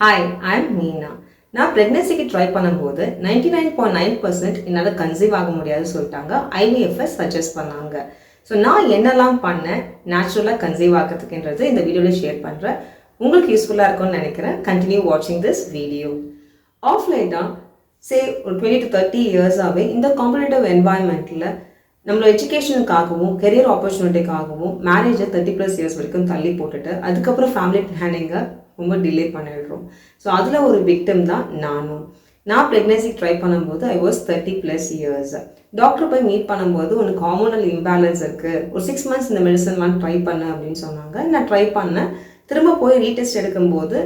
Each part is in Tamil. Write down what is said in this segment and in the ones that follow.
Hi, I'm Meena. நான் ப்ரெக்னென்சிக்கு ட்ரை பண்ணும்போது 99.9% என்னால் கன்சீவ் ஆக முடியாதுன்னு சொல்லிட்டாங்க. ஐவிஎஃப்ஐ சஜஸ்ட் பண்ணாங்க. ஸோ நான் என்னெல்லாம் பண்ணேன் நேச்சுரலாக கன்சீவ் ஆகிறதுக்குன்றது இந்த வீடியோவில் ஷேர் பண்ணுறேன். உங்களுக்கு யூஸ்ஃபுல்லாக இருக்கும்னு நினைக்கிறேன். கண்டினியூ வாட்சிங் திஸ் வீடியோ. ஆஃப்லைனாக ஒரு 20 to 30 இயர்ஸாகவே இந்த காம்படிட்டிவ் என்வாயன்மெண்ட்டில் நம்மளோட எஜுகேஷனுக்காகவும் கெரியர் ஆப்பர்ச்சுனிட்டிக்காகவும் மேரேஜை 30+ இயர்ஸ் வரைக்கும் தள்ளி போட்டுட்டு அதுக்கப்புறம் ஃபேமிலி பிளானிங்கை ரொம்ப டிலே பண்ணிடுறோம். ஸோ அதில் ஒரு விக்டிம் தான் நான் ப்ரெக்னென்சிக்கு ட்ரை பண்ணும்போது ஐ வாஸ் 30+ இயர்ஸ். டாக்டர் போய் மீட் பண்ணும்போது உனக்கு ஹார்மோனல் இம்பேலன்ஸ் இருக்குது, ஒரு 6 months இந்த மெடிசன்லாம் ட்ரை பண்ண அப்படின்னு சொன்னாங்க. நான் ட்ரை பண்ணேன். திரும்ப போய் ரீடெஸ்ட் எடுக்கும்போது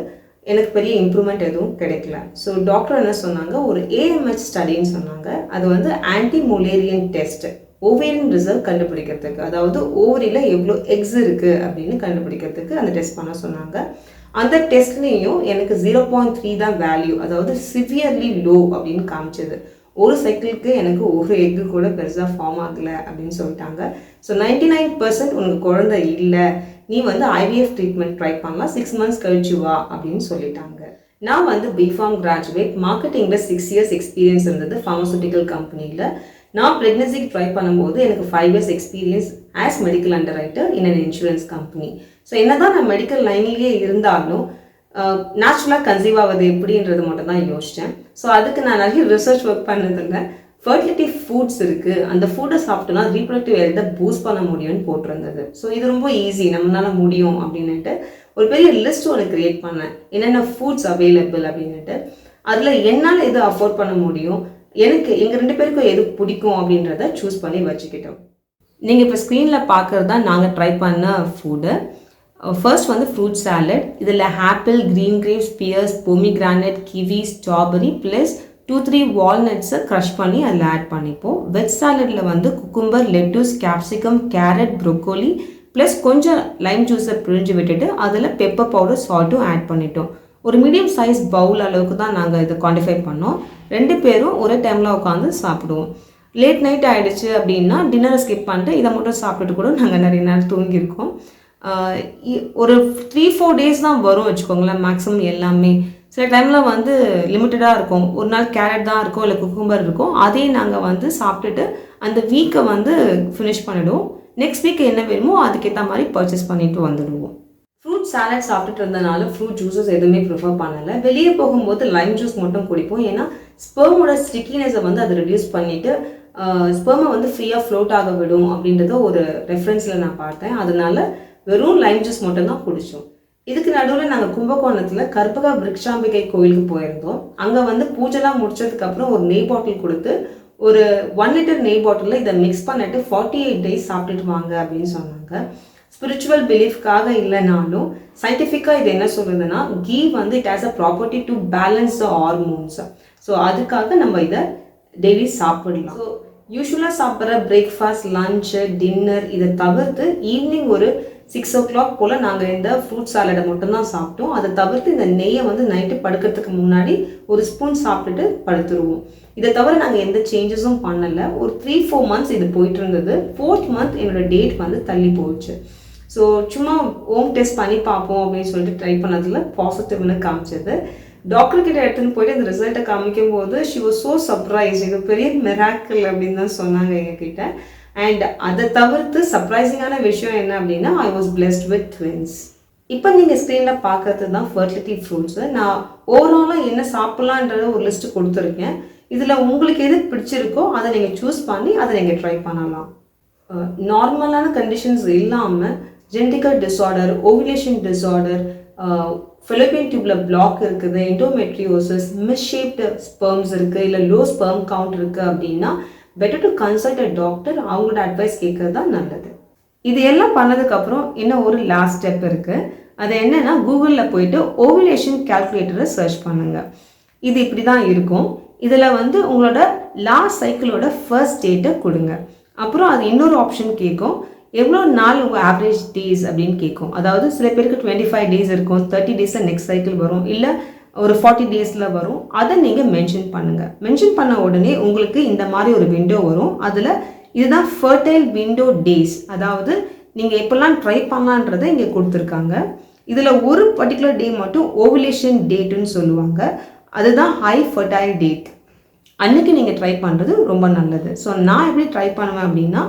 எனக்கு பெரிய இம்ப்ரூவ்மெண்ட் எதுவும் கிடைக்கல. ஸோ டாக்டர் என்ன சொன்னாங்க, ஒரு AMH ஸ்டடின்னு சொன்னாங்க. அது வந்து anti Mullerian test, ovarian result கண்டுபிடிக்கிறதுக்கு, அதாவது ஓவரியில் எவ்வளோ எக்ஸ் இருக்குது அப்படின்னு கண்டுபிடிக்கிறதுக்கு அந்த டெஸ்ட் பண்ண சொன்னாங்க. அந்த டெஸ்ட்லேயும் எனக்கு 0.3 தான் வேல்யூ, அதாவது சிவியர்லி லோ அப்படின்னு காமிச்சது. ஒரு சைக்கிளுக்கு எனக்கு ஒரு எக்கு கூட பெருசாக ஃபார்ம் ஆகலை அப்படின்னு சொல்லிட்டாங்க. ஸோ 99% உனக்கு குழந்தை இல்லை, நீ வந்து IVF ட்ரீட்மெண்ட் ட்ரை பண்ணலாம், 6 months கழிச்சு வா அப்படின்னு சொல்லிட்டாங்க. நான் வந்து பிஃபார்ம் கிராஜுவேட், மார்க்கெட்டிங்கில் 6 years எக்ஸ்பீரியன்ஸ் இருந்தது ஃபார்மசூட்டிக்கல் கம்பெனியில். நான் ப்ரெக்னென்சிக்கு ட்ரை பண்ணும்போது எனக்கு 5 years experience as medical underwriter in an insurance company. So என்னதான் நான் மெடிக்கல் லைன்லேயே இருந்தாலும் நேச்சுரலாக கன்சீவ் ஆகுது எப்படின்றது மட்டும் தான் யோசித்தேன். ஸோ அதுக்கு நான் நிறைய ரிசர்ச் ஒர்க் பண்ணதில்லை. ஃபர்டிலிட்டி ஃபுட்ஸ் இருக்குது, அந்த ஃபுட்டை சாப்பிட்டோன்னா ரீப்ரொடக்டிவ் ஹெல்த்தை பூஸ்ட் பண்ண முடியும்னு போட்டிருந்தது. ஸோ இது ரொம்ப ஈஸி, நம்மளால முடியும் அப்படின்னுட்டு ஒரு பெரிய லிஸ்ட் ஒன்று க்ரியேட் பண்ணேன், என்னென்ன ஃபுட்ஸ் அவைலபிள் அப்படின்னுட்டு. அதில் என்னால் எது அஃபோர்ட் பண்ண முடியும், எனக்கு எங்கள் 2 பேருக்கும் எது பிடிக்கும் அப்படின்றத சூஸ் பண்ணி வச்சுக்கிட்டோம். நீங்கள் இப்போ ஸ்க்ரீனில் பார்க்குறது தான் நாங்கள் ட்ரை பண்ண ஃபுட்டு. ஃபர்ஸ்ட் வந்து ஃப்ரூட் சாலட். இதில் apple, green grapes, pears, pomegranate, kiwi, strawberry plus 2-3 வால்நட்ஸை க்ரஷ் பண்ணி அதில் ஆட் பண்ணிப்போம். வெஜ் சாலட்டில் வந்து cucumber, lettuce, capsicum, carrot, broccoli plus கொஞ்சம் லைம் ஜூஸை பிழிஞ்சு விட்டுட்டு அதில் பெப்பர் பவுடர், சால்ட்டும் ஆட் பண்ணிட்டோம். ஒரு மீடியம் சைஸ் பவுல் அளவுக்கு தான் நாங்கள் இதை குவான்டிஃபை பண்ணோம். 2 பேரும் ஒரே டைமில் உட்காந்து சாப்பிடுவோம். லேட் நைட் ஆகிடுச்சு அப்படின்னா டின்னரை ஸ்கிப் பண்ணிட்டு இதை மட்டும் சாப்பிட்டுட்டு கூட நாங்கள் நிறைய நேரம் தூங்கியிருக்கோம். ஒரு 3-4 days தான் வரும் வச்சுக்கோங்களேன் மேக்ஸிமம் எல்லாமே. சில டைமில் வந்து லிமிட்டடாக இருக்கும், ஒரு நாள் கேரட் தான் இருக்கும், இல்லை குக்கும்பர் இருக்கும். அதையும் நாங்கள் வந்து சாப்பிட்டுட்டு அந்த வீக்கை வந்து ஃபினிஷ் பண்ணிவிடுவோம். நெக்ஸ்ட் வீக் என்ன வேணுமோ அதுக்கேற்ற மாதிரி பர்ச்சேஸ் பண்ணிட்டு வந்துடுவோம். ஃப்ரூட் சாலட் சாப்பிட்டுட்டு இருந்தனால ஃப்ரூட் ஜூஸஸ் எதுவுமே ப்ரிஃபர் பண்ணலை. வெளியே போகும்போது லைம் ஜூஸ் மட்டும் குடிப்போம். ஏன்னா ஸ்பெர்மோட ஸ்டிக்கினஸை வந்து அதை ரெடியூஸ் பண்ணிவிட்டு ஸ்பெர்மை வந்து ஃப்ரீயாக ஃப்ளோட் ஆக விடும் அப்படின்றத ஒரு ரெஃபரன்ஸில் நான் பார்த்தேன். அதனால வெறும் லைம் ஜூஸ் மட்டும்தான் குடித்தோம். இதுக்கு நடுவில் நாங்கள் கும்பகோணத்தில் கற்பக விருட்சாம்பிகை கோயிலுக்கு போயிருந்தோம். அங்கே வந்து பூஜைலாம் முடிச்சதுக்கப்புறம் ஒரு நெய் பாட்டில் கொடுத்து ஒரு 1 liter நெய் பாட்டிலில் இதை மிக்ஸ் பண்ணிட்டு 48 days சாப்பிட்டுட்டு வாங்க அப்படின்னு சொன்னாங்க. ஸ்பிரிச்சுவல் பிலீஃப்காக இல்லைனாலும் சயின்டிஃபிக்காக இது என்ன சொல்லுதுன்னா, கீ வந்து it has a property to balance the hormones. So அதுக்காக நம்ம இதை டெய்லி சாப்பிடலாம். ஸோ யூஸ்வலாக சாப்பிட்ற பிரேக்ஃபாஸ்ட், லஞ்சு, டின்னர் இதை தவிர்த்து ஈவினிங் ஒரு 6 o'clock போல் நாங்கள் இந்த ஃப்ரூட் சாலடை மட்டும்தான் சாப்பிட்டோம். அதை தவிர்த்து இந்த நெய்யை வந்து நைட்டு படுக்கிறதுக்கு முன்னாடி ஒரு ஸ்பூன் சாப்பிட்டுட்டு படுத்துருவோம். இதை தவிர நாங்கள் எந்த சேஞ்சஸும் பண்ணலை. ஒரு 3-4 months இது போயிட்டு இருந்தது. 4th month என்னோட டேட் வந்து தள்ளி போச்சு. ஸோ சும்மா ஹோம் டெஸ்ட் பண்ணி பார்ப்போம் அப்படின்னு சொல்லிட்டு ட்ரை பண்ணதில் பாசிட்டிவ்னு காமிச்சது. டாக்டர்கிட்ட எடுத்துன்னு போயிட்டு இந்த ரிசல்ட்டை காமிக்கும் போது ஷி வாஸ் ஸோ சர்ப்ரைஸ், இது பெரிய மிராக்கிள் அப்படின்னு தான் சொன்னாங்க எங்ககிட்ட. அண்ட் அதை தவிர்த்து சர்ப்ரைசிங்கான விஷயம் என்ன அப்படின்னா, I was blessed with twins. இப்போ நீங்கள் ஸ்க்ரீனில் பார்க்கறது தான் ஃபர்டிலிட்டி ஃப்ரூட்ஸு. நான் ஓவராலாக என்ன சாப்பிட்லான்றத ஒரு லிஸ்ட்டு கொடுத்துருக்கேன். இதில் உங்களுக்கு எது பிடிச்சிருக்கோ அதை நீங்கள் சூஸ் பண்ணி அதை நீங்கள் ட்ரை பண்ணலாம். நார்மலான கண்டிஷன்ஸ் இல்லாமல் genetical disorder, ovulation disorder, fallopian டியூப்பில் பிளாக் இருக்குது, எண்டோமெட்ரியோசிஸ், மிஸ்ஷேப்டு ஸ்பெர்ம்ஸ் இருக்குது, இல்லை லோ ஸ்பெர்ம் கவுண்ட் இருக்குது அப்படின்னா better to consult a doctor. அவங்களோட அட்வைஸ் கேட்கறது தான் நல்லது. இது எல்லாம் பண்ணதுக்கப்புறம் இன்னும் ஒரு லாஸ்ட் ஸ்டெப் இருக்குது. அது என்னென்னா, கூகுளில் போயிட்டு ஓவிலேஷன் கால்குலேட்டரை சர்ச் பண்ணுங்கள். இது இப்படி தான் இருக்கும். இதில் வந்து உங்களோட லாஸ்ட் சைக்கிளோட ஃபர்ஸ்ட் டேட்டை கொடுங்க. அப்புறம் அது இன்னொரு ஆப்ஷன் கேட்கும், எவ்வளோ நாள் உங்கள் ஆவரேஜ் டேஸ் அப்படின்னு கேட்கும். அதாவது சில பேருக்கு 25 days இருக்கும், 30 days நெக்ஸ்ட் சைக்கிள் வரும், இல்லை ஒரு 40 days வரும். அதை நீங்கள் மென்ஷன் பண்ணுங்கள். மென்ஷன் பண்ண உடனே உங்களுக்கு இந்த மாதிரி ஒரு விண்டோ வரும். அதில் இதுதான் ஃபர்டைல் விண்டோ டேஸ், அதாவது நீங்கள் எப்பெல்லாம் ட்ரை பண்ணலான்றதை இங்கே கொடுத்துருக்காங்க. இதில் ஒரு பர்டிகுலர் டே மட்டும் ஓவுலேஷன் டேட்டுன்னு சொல்லுவாங்க. அதுதான் ஹை ஃபர்டைல் டேட். அன்றைக்கி நீங்கள் ட்ரை பண்ணுறது ரொம்ப நல்லது. ஸோ நான் எப்படி ட்ரை பண்ணுவேன் அப்படின்னா,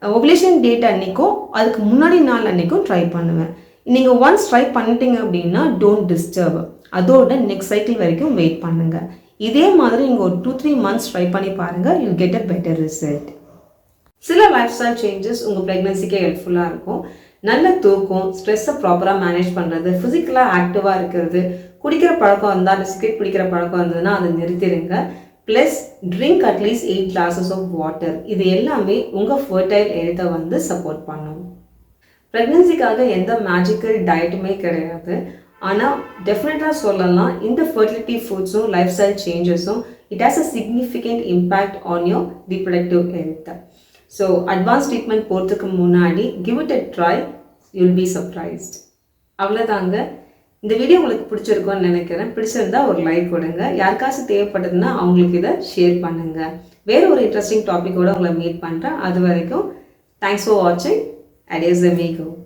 ஓவுலேஷன் டேட் அன்றைக்கும் அதுக்கு முன்னாடி நாள் அன்றைக்கும் ட்ரை பண்ணுவேன். நீங்கள் ஒன்ஸ் ட்ரை பண்ணிட்டீங்க அப்படின்னா டோன்ட் டிஸ்டர்ப், அதோட நெக்ஸ்ட் சைக்கிள் வரைக்கும் வெயிட் பண்ணுங்கள். இதே மாதிரி நீங்கள் ஒரு 2-3 months ட்ரை பண்ணி பாருங்கள், you get a better result. சில லைஃப் ஸ்டைல் சேஞ்சஸ் உங்கள் ப்ரெக்னன்சிக்கே ஹெல்ப்ஃபுல்லாக இருக்கும். நல்ல தூக்கம், ஸ்ட்ரெஸ்ஸை ப்ராப்பராக மேனேஜ் பண்ணுறது, ஃபிசிக்கலாக ஆக்டிவாக இருக்கிறது, குடிக்கிற பழக்கம் இருந்தால், சிகரெட் பிடிக்கிற பழக்கம் இருந்ததுன்னா அதை நிறுத்திடுங்க. Plus drink at least 8 glasses of water. இது எல்லாமே உங்கள் ஃபர்டைல் ஹெல்த்தை வந்து சப்போர்ட் பண்ணும். ப்ரெக்னன்சிக்காக எந்த மேஜிக்கல் டயட்டுமே கிடையாது. ஆனால் டெஃபினட்டாக சொல்லலாம், இந்த ஃபர்டிலிட்டி ஃபுட்ஸும் லைஃப் ஸ்டைல் சேஞ்சஸும் it has a significant impact on your reproductive health. So advance treatment போகிறதுக்கு முன்னாடி give it a try, you'll be surprised. அவ்வளோதாங்க. இந்த வீடியோ உங்களுக்கு பிடிச்சிருக்கும்னு நினைக்கிறேன். பிடிச்சிருந்தா ஒரு லைக் கொடுங்க. யாருக்காச்சும் தேவைப்பட்டதுன்னா அவங்களுக்கு இதை ஷேர் பண்ணுங்கள். வேறு ஒரு இன்ட்ரெஸ்டிங் டாப்பிக்கோடு உங்களை மீட் பண்ணுறேன். அது வரைக்கும் தேங்க்ஸ் ஃபார் வாட்சிங். Adios amigo.